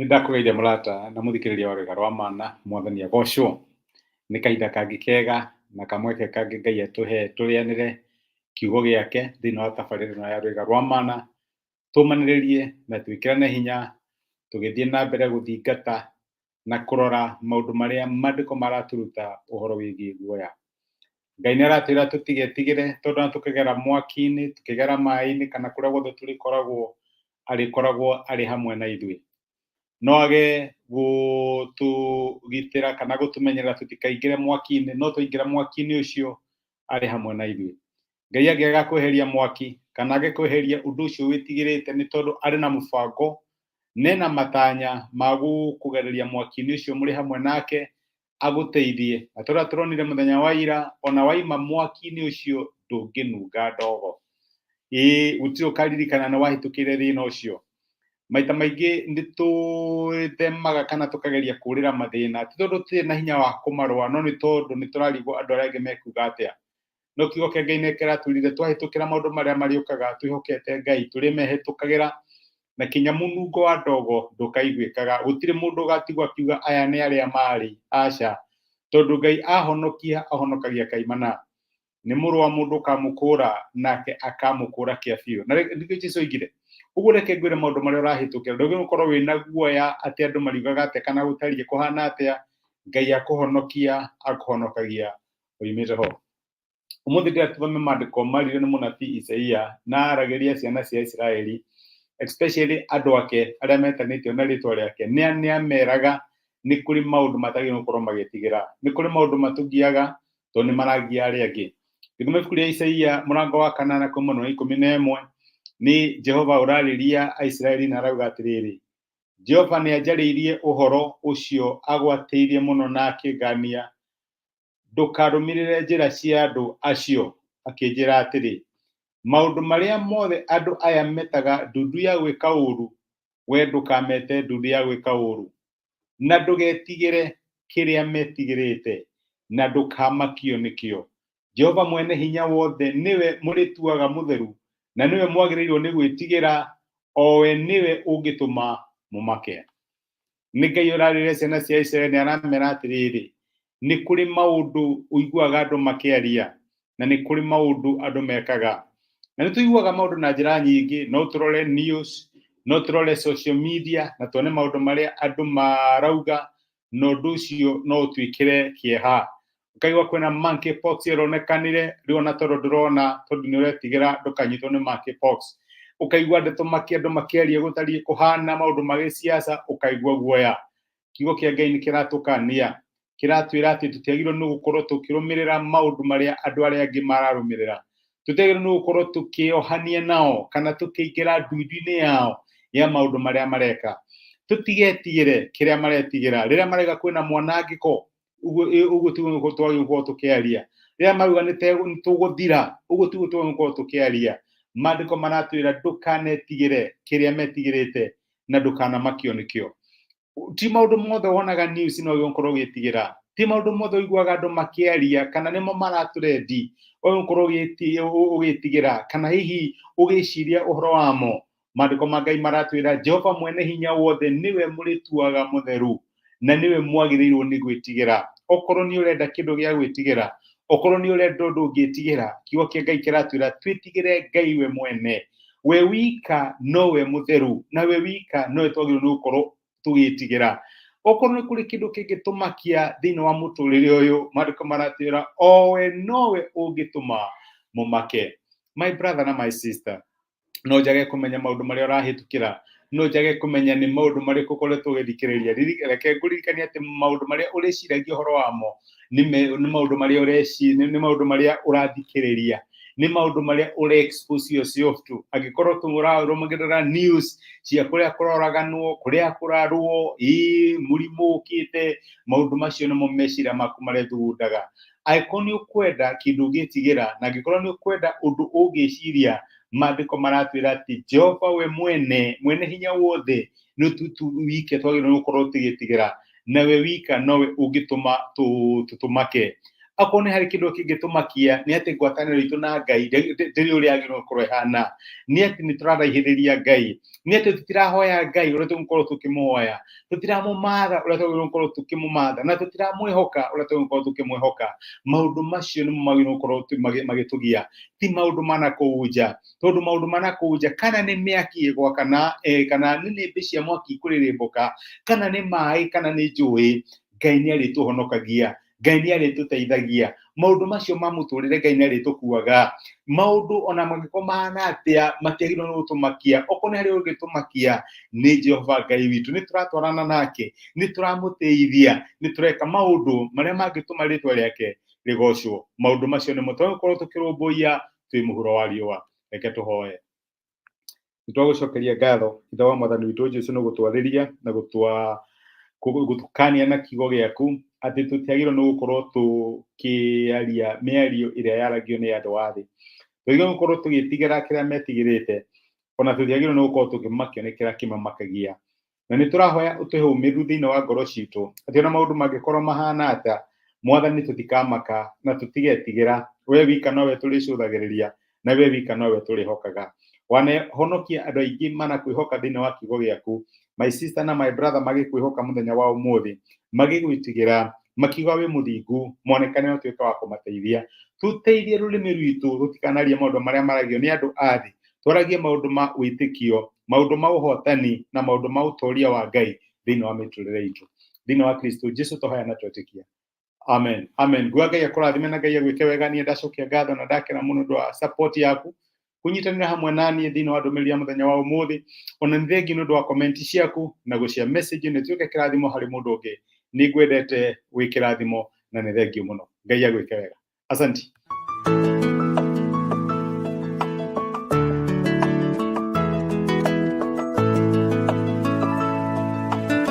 Nĩndakũgeithia mũrata na mũthikĩrĩria wa Rwĩga rwa Mana, Mwathani agocwo. Nĩ kahinda kangĩ kega na kamweke kangĩ Ngai atũhe tũrĩanĩre kiugo gĩake thĩinĩ wa tabarĩra ĩno ya Rwĩga rwa Mana, tũmanĩrĩrie na twĩkĩrane hinya tũgĩthiĩ na mbere gũthingata na kũrora maũndũ marĩa maandĩko maratũruta ũhoro wĩgiĩ guoya. Ngai nĩaratwĩra tũtigetigĩre tondũ ona tũkĩgera mwaki-inĩ, tũkĩgera maĩ-inĩ kana kũrĩa guothe arĩkoragwo arĩ hamwe na ithuĩ. No age gũtũgitĩra kana gũtũmenyerera tũtikaingĩre mwaki-inĩ, no twaingĩra mwaki-inĩ ũcio arĩ hamwe na ithuĩ. Ngai angĩaga kweheria mwaki kana age kweheria ũndũ ũcio wĩtigĩrĩte, nĩ tondũ arĩ na mũbango nena matanya ma gũkũgereria mwaki-inĩ ũcio mũrĩ hamwe nake agũteithie. Na tũrĩa tũronire mũthenya wa ira, ona waima mwaki-inĩ ũcio ndũngĩnunga ndogo. Gũtirĩ ũkaririkana nĩ wahĩtũkĩire thĩna ũcio. Maita maingĩ nĩtwĩthemaga kana tũkageria kũrĩra mathĩna, ti tondũ tũtirĩ na hinya wa kũmarũa, no nĩ tondũ nĩtũrarigwo andũ arĩa angĩ mekuga atĩa. No kiugo kĩa Ngai nĩkĩratwĩrire twahĩtũkĩra maũndũ marĩa marĩũkaga twĩhokete Ngai, tũrĩmehĩtũkagĩra na kinya mũnungo wa ndogo ndũkaiguĩkaga. Gũtirĩ mũndũ ũgatigwo akiuga aya nĩ arĩa marĩ, aca. Tondũ Ngai ahonokia, ahonokagia kaimana. Nĩ mũrũ wa mũndũ ũkamũkũra nake akamũkũra kĩa biũ. Na thikũ ici coigire, ũguo reke ngwĩre maũndũ marĩa ũrahĩtũkĩra, ndũgĩrĩirwo gũkorwo wĩna guoya atĩ andũ mariugaga atĩa kana gũtariĩ kũhana atĩa. Ngai akũhonokia, akũhonokagia oimĩte ho. Ũmũthĩ ndĩrenda tũthome maandĩko maririo nĩ mũnabii Isaia na aragĩria ciana cia Isiraeli, especially andũ ake arĩa metanĩtio na rĩtwa rĩake. Nĩameraga nĩ kũrĩ maũndũ matagĩrĩirwo gũkorwo magĩtigĩra, nĩ kũrĩ maũndũ matũgiaga tondũ nĩ maragia arĩa angĩ. Gĩthoma ibuku rĩa Isaia mũrango wa 4 na kuuma wa 11, nĩ Jehova ũrarĩria Aisiraeli na arauga atĩrĩrĩ: Jehova nĩanjarĩirie ũhoro ũcio agwatĩirie mũno na akĩngania, ndũkarũmĩrĩre njĩra cia andũ acio, akĩnjĩra atĩrĩ, maũndũ marĩa mothe andũ aya metaga ndundu ya gwĩka ũũru, we ndũkamete ndundu ya gwĩka ũũru, na ndũgetigĩre kĩrĩa metigĩrĩte, na ndũkamakio nĩkĩo. Jehova mwene hinya wothe nĩwe mũrĩtuaga mũtheru, na nĩwe mwagĩrĩirwo nĩ gwĩtigĩra, o we nĩwe ũngĩtũma mũmake. Nĩ Ngai ũrarĩria ciana cia Isiraeli, aramera atĩrĩrĩ, nĩ kũrĩ maũndũ ũiguaga andũ makĩaria, na nĩ kũrĩ maũndũ andũ mekaga. Na nĩtũiguaga maũndũ na njĩra nyingĩ, no tũrore news, no tũrore social media, na tuone maũndũ marĩa andũ marauga, na ũndũ ũcio no ũtwĩkĩre kĩeha. Ũkaigua kwĩna monkeypox ĩronekanire, rĩu ona tondũ ndũrona, tondũ nĩũretigĩra ndũkanyitwo nĩ monkeypox. Ũkaigua ndeto andũ makĩaria gũtariĩ kũhana maũndũ ma gĩciaca, ũkaigua guoya. Kiugo kĩa Ngai nĩkĩratũkania, kĩratwĩra atĩ tũtiagĩrĩirwo nĩ gũkorwo tũkĩrũmĩrĩra maũndũ marĩa andũ arĩa angĩ mararũmĩrĩra. Tũtiagĩrĩirwo nĩ gũkorwo tũkĩohania nao kana tũkĩingĩra ndundu-inĩ yao ya maũndũ marĩa mareka. Tũtigetigĩre kĩrĩa maretigĩra. Rĩrĩa marauga kwĩna mwanangĩko, ũguo tiguo twagĩrĩirwo gũkorwo tũkĩaria. Rĩrĩa marauga nĩtũgũthira, ũguo tiguo twagĩrĩirwo gũkorwo tũkĩaria. Maandĩko maratwĩra ndũkanetigĩre kĩrĩa metigĩrĩte, na ndũkanamakio nĩkĩo. Ti maũndũ mothe wonaga news no gũkorwo ũgĩtigĩra. Ti maũndũ mothe ũiguaga andũ makĩaria kana nĩmo maratũrendi ũgũkorwo ũgĩtigĩra, kana hihi ũgĩciria ũhoro wamo. Maandĩko ma Ngai maratwĩra Jehova mwene hinya wothe nĩwe mũrĩtuaga mũtheru, na nĩwe mwagĩrĩirwo nĩ gwĩtigĩra. Okorwo nĩ ũrenda kĩndũ gĩa gwĩtigĩra, okorwo nĩ ũrenda ũndũ ũngĩtigĩra, kiugo kĩa Ngai kĩratwĩra twĩtigĩre Ngai we mwene. We wika nowe mũtheru, na we wika nowe twagĩrĩirwo nĩ gũkorwo tũgĩtigĩra. Okorwo nĩ kũrĩ kĩndũ kĩngĩtũmakia thĩinĩ wa mũtũrĩre ũyũ, maandĩko maratwĩra o we nowe ũngĩtũma mũmake. My brother na my sister, no njage kũmenya maũndũ marĩa ũrahĩtũkĩra, no njage kũmenya nĩ maũndũ marĩkũ ũkoretwo ũgĩthikĩrĩria. Reke ngũririkanie atĩ maũndũ marĩa ũrĩciragia ũhoro wamo nĩ maũndũ marĩa ũrathikĩrĩria, nĩ maũndũ marĩa ũre-expose yourself to. Angĩkorwo tũrarũmagĩrĩra news cia kũrĩa kũroraganwo, kũrĩa kũrarwo, mũrimũ ũkĩte, maũndũ macio nĩmo meciria maku marethugundaga. Angĩkorwo nĩ ũkwenda kĩndũ ũngĩtigĩra, na angĩkorwo nĩ ũkwenda ũndũ ũngĩciria, maandĩko maratwĩra atĩ Jehova we mwene hinya wothe nĩ wike twagĩrĩirwo nĩ gũkorwo tũgĩtigĩra, na we wika nowe ũngĩtũma tũmake. akone hari kindu kingitumakia ni ati ngwataniro itu na Ngai ndiri uri agirwo kurehana ni ati ni turaraihiriria Ngai ni ati tutirahoya Ngai uria tumukorwo tukimuhoya tutiramumatha uria tumukorwo tukimumatha na tutiramwihoka uria tumukorwo tukimwihoka maundu macio ni magirwo gukorwo magitugia ti maundu mana kuuja tondu maundu mana kuuja kana ni miaki igwa kana ni mbi cia mwaki kuririmbuka kana ni mai kana ni njui Ngai ni arituhonokagia Ngai ni arituteithagia maundu macio ma muturire Ngai ni aritukuaga maundu ona magikomana atia matiagirwo ni gutumakia okone hari ugitumakia ni Jehova Ngai witu ni turatwarana nake ni turamuteithia ni tureka maundu maria mangituma ritwa riake rigocwo maundu macio ni mutwe korwo tukirumbuia twi muhuro wa riwa reke tuhoye nitwagucokeria ngatho ithe wa mwathani witu Jesu no gutwariria na gutukania na kigo giaku ati tutiagirwo ni gukorwo tukiaria miario iria yaragio ni andu athi twagirwo gukorwo tugitigira kiria metigirite ona tutiagirwo ni gukorwo tukimakio ni kiria kimamakagia na ni turahoya utuhe umiru thiini wa ngoro citu ati ona maundu mangikorwo mahana ata mwathani tutikamaka na tutigetigira we wika nowe tulicuthagiriria na we wika nowe tulihokaga honokia andu aingi mana kwihoka thiini wa kigo giaku my sister na my brother magikwihoka muthenya wa umuthi magigwitigira makiuga we muthingu monekane no tuika wa kumateithia tuteithie rurimi rwitu rutikanarie maundu maria maragio ni andu athi twaragie maundu ma witikio maundu ma uhotani na maundu ma utoria wa Ngai thiini wa miturire itu thiini wa Kristo Jesu tohaya na twetikia amen amen gwa Ngai akurathime na Ngai agwike wega ni ndacokia ngatho na ndakena muno ndwa support yaku kunyitanira hamwe nani thiini wa ndumiriri ya muthenya wa umuthi ona ni thengi nundu wa comment ciaku na gucia message ni tuike kirathimo hari mundu ungi ni ngwendete wi kirathimo na ni thengi muno Ngai agwike wega asante